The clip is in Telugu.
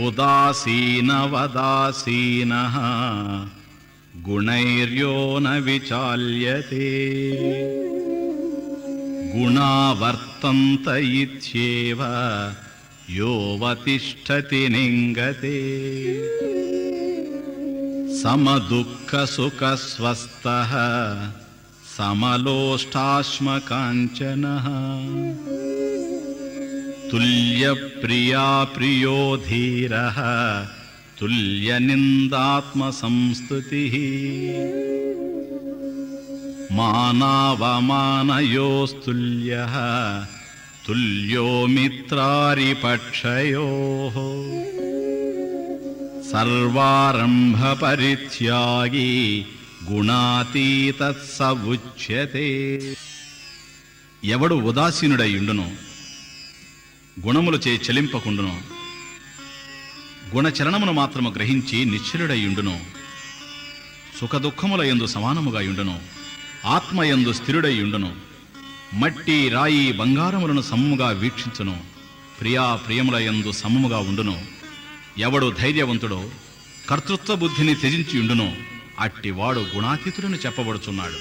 ఉదాసీనవదాసీనః గుణైర్యో న విచాల్యతే గుణావర్తంత ఇత్యేవ యోవతిష్ఠతి నింగతే సమదుఃఖసుఖస్వస్థః సమలోష్టాశ్మకాంచనః తుల్యప్రియా ప్రియో ధీరః తుల్యనిందాత్మసంస్తుతిః మానావమానయోస్తుల్యః తుల్యో మిత్రారిపక్షయోః సర్వారంభపరిత్యాగీ గుణాతీతః స ఉచ్యతే. ఎవడు ఉదాసీనుడైయుండునో, గుణములచే చలింపకుండునో, గుణచలనమును మాత్రము గ్రహించి నిశ్చలుడైయుండునో, సుఖదుఖముల యందు సమానముగా యుండునో, ఆత్మయందు స్థిరుడైయుండునో, మట్టి రాయి బంగారములను సమముగా వీక్షించును, ప్రియా ప్రియముల యందు సమముగా ఉండునో, ఎవడు ధైర్యవంతుడో, కర్తృత్వ బుద్ధిని త్యజించియుండునో అట్టివాడు గుణాతీతుడని చెప్పబడుచున్నాడు.